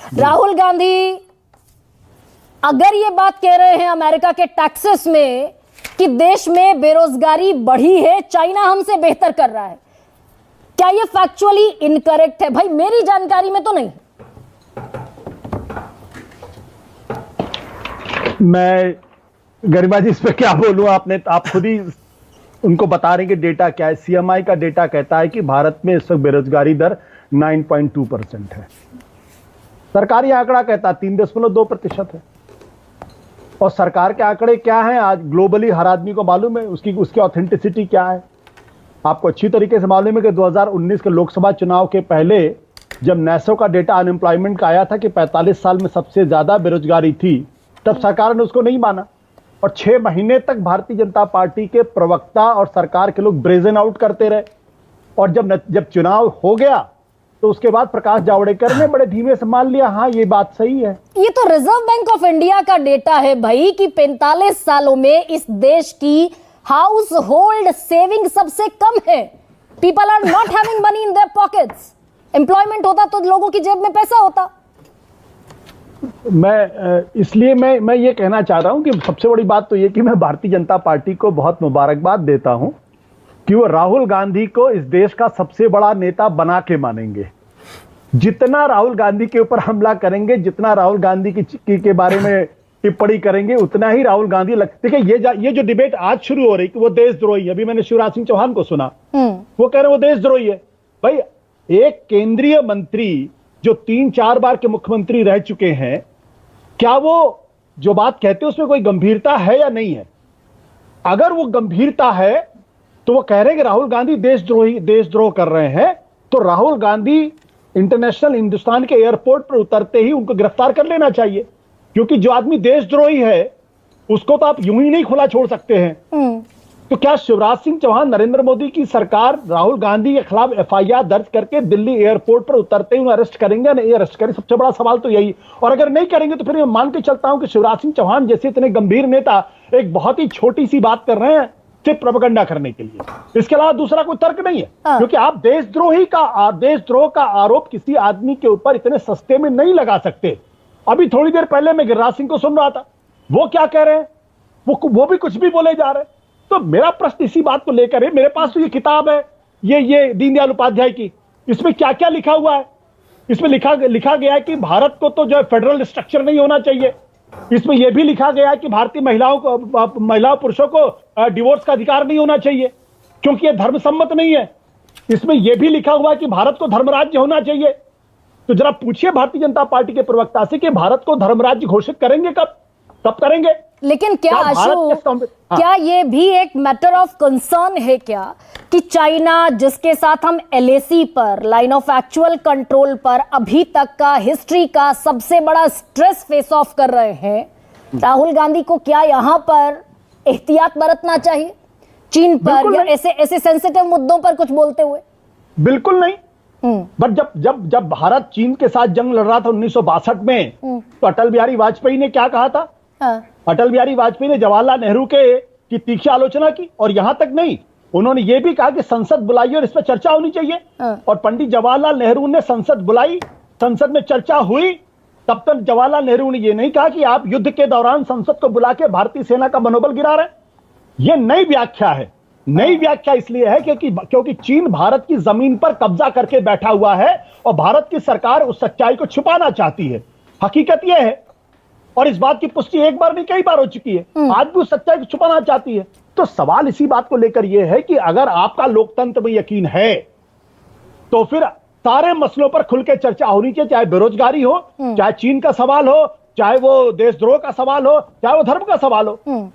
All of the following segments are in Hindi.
राहुल गांधी अगर ये बात कह रहे हैं अमेरिका के टैक्सेस में कि देश में बेरोजगारी बढ़ी है, चाइना हमसे बेहतर कर रहा है, क्या ये फैक्चुअली इनकरेक्ट है? भाई मेरी जानकारी में तो नहीं। मैं गरिमा जी इस पे क्या बोलूं, आप खुद ही उनको बता रहे हैं कि डेटा क्या है। सीएमआई का डेटा कहता है कि भारत में इस वक्त बेरोजगारी दर 9.2% है। सरकारी आंकड़ा कहता है 3.2% है। और सरकार के आंकड़े क्या हैं आज ग्लोबली हर आदमी को मालूम है, उसकी ऑथेंटिसिटी क्या है। आपको अच्छी तरीके से मालूम है कि 2019 के लोकसभा चुनाव के पहले जब नेसो का डेटा अनएम्प्लॉयमेंट का आया था कि 45 साल में सबसे ज्यादा बेरोजगारी थी, तब सरकार ने उसको नहीं माना और 6 महीने तक भारतीय जनता पार्टी के प्रवक्ता और सरकार के लोग ब्रेजन आउट करते रहे। और जब चुनाव हो गया तो उसके बाद प्रकाश जावड़ेकर ने बड़े धीमे से मान लिया, हाँ ये बात सही है। ये तो रिजर्व बैंक ऑफ इंडिया का डेटा है भाई कि 45 सालों में इस देश की हाउस होल्ड सेविंग सबसे कम है। People are not having money in their pockets. Employment होता तो लोगों की जेब में पैसा होता। इसलिए मैं ये कहना चाह रहा हूं कि सबसे बड़ी बात तो ये कि मैं भारतीय जनता पार्टी को बहुत मुबारकबाद देता हूं कि वो राहुल गांधी को इस देश का सबसे बड़ा नेता बना के मानेंगे। जितना राहुल गांधी के ऊपर हमला करेंगे, जितना राहुल गांधी के बारे में टिप्पणी करेंगे, उतना ही राहुल गांधी देखिए ये जो डिबेट आज शुरू हो रही कि वो देशद्रोही है। अभी मैंने शिवराज सिंह चौहान को सुना, वो कह रहे वो देशद्रोही है। भाई एक केंद्रीय मंत्री जो 3-4 बार के मुख्यमंत्री रह चुके हैं, क्या वो जो बात कहते हैं उसमें कोई गंभीरता है या नहीं है? अगर वो गंभीरता है तो वो कह रहे हैं कि राहुल गांधी देशद्रोह कर रहे हैं, तो राहुल गांधी इंटरनेशनल हिंदुस्तान के एयरपोर्ट पर उतरते ही उनको गिरफ्तार कर लेना चाहिए, क्योंकि जो आदमी देशद्रोही है उसको तो आप यूं ही नहीं खुला छोड़ सकते हैं। तो क्या शिवराज सिंह चौहान, नरेंद्र मोदी की सरकार राहुल गांधी के खिलाफ एफआईआर दर्ज करके दिल्ली एयरपोर्ट पर उतरते ही उन्हें अरेस्ट करेंगे? नहीं अरेस्ट करेंगे? सबसे बड़ा सवाल तो यही। और अगर नहीं करेंगे तो फिर मैं मान के चलता हूं कि शिवराज सिंह चौहान जैसे इतने गंभीर नेता एक बहुत ही छोटी सी बात कर रहे हैं सिर्फ प्रोपेगेंडा करने के लिए। इसके अलावा दूसरा कोई तर्क नहीं है, क्योंकि आप देशद्रोह का आरोप किसी आदमी के ऊपर इतने सस्ते में नहीं लगा सकते। अभी थोड़ी देर पहले मैं गिरिराज सिंह को सुन रहा था, वो क्या कह रहे हैं, वो भी कुछ भी बोले जा रहे हैं। तो मेरा प्रश्न इसी बात को लेकर है। मेरे पास तो ये किताब है, ये दीनदयाल उपाध्याय की, इसमें क्या क्या लिखा हुआ है। इसमें लिखा गया है कि भारत को तो जो है फेडरल स्ट्रक्चर नहीं होना चाहिए। इसमें यह भी लिखा गया है कि भारतीय महिलाओं पुरुषों को डिवोर्स का अधिकार नहीं होना चाहिए क्योंकि यह धर्म सम्मत नहीं है। इसमें यह भी लिखा हुआ है कि भारत को धर्मराज्य होना चाहिए। तो जरा पूछिए भारतीय जनता पार्टी के प्रवक्ता से कि भारत को धर्मराज्य घोषित करेंगे कब करेंगे? लेकिन क्या आशु, क्या ये भी एक मैटर ऑफ कंसर्न है क्या कि चाइना, जिसके साथ हम एलएसी पर, लाइन ऑफ एक्चुअल कंट्रोल पर अभी तक का हिस्ट्री का सबसे बड़ा स्ट्रेस फेस ऑफ कर रहे हैं, राहुल गांधी को क्या यहां पर एहतियात बरतना चाहिए चीन पर या ऐसे सेंसिटिव मुद्दों पर कुछ बोलते हुए? बिल्कुल नहीं। बट जब भारत चीन के साथ जंग लड़ रहा था 1962 में, तो अटल बिहारी वाजपेयी ने क्या कहा था? अटल बिहारी वाजपेयी ने जवाहरलाल नेहरू की तीखी आलोचना की, और यहां तक नहीं, उन्होंने यह भी कहा कि संसद बुलाई और इस पर चर्चा होनी चाहिए। और पंडित जवाहरलाल नेहरू ने संसद बुलाई, संसद में चर्चा हुई। तब तक जवाहरलाल नेहरू ने यह नहीं कहा कि आप युद्ध के दौरान संसद को बुला के भारतीय सेना का मनोबल गिरा रहे हैं। यह नई व्याख्या है। नई व्याख्या इसलिए है क्योंकि चीन भारत की जमीन पर कब्जा करके बैठा हुआ है और भारत की सरकार उस सच्चाई को छुपाना चाहती है। हकीकत यह है, और इस बात की पुष्टि एक बार नहीं कई बार हो चुकी है, आज भी उस सच्चाई को छुपाना चाहती है। तो सवाल इसी बात को लेकर यह है कि अगर आपका लोकतंत्र में यकीन है तो फिर सारे मसलों पर खुल के चर्चा होनी चाहिए, चाहे बेरोजगारी हो, चाहे चीन का सवाल हो, चाहे वो देशद्रोह का सवाल हो, चाहे वो धर्म का सवाल हो।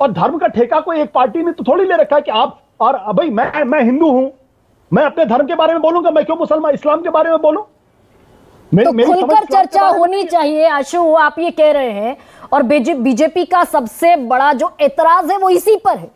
और धर्म का ठेका कोई एक पार्टी ने तो थोड़ी ले रखा है कि आप और भाई मैं हिंदू हूं, मैं अपने धर्म के बारे में बोलूंगा, मैं क्यों मुसलमान इस्लाम के बारे में बोलूं? तो खुलकर चर्चा होनी चाहिए आशु, आप ये कह रहे हैं। और बीजेपी का सबसे बड़ा जो एतराज है वो इसी पर है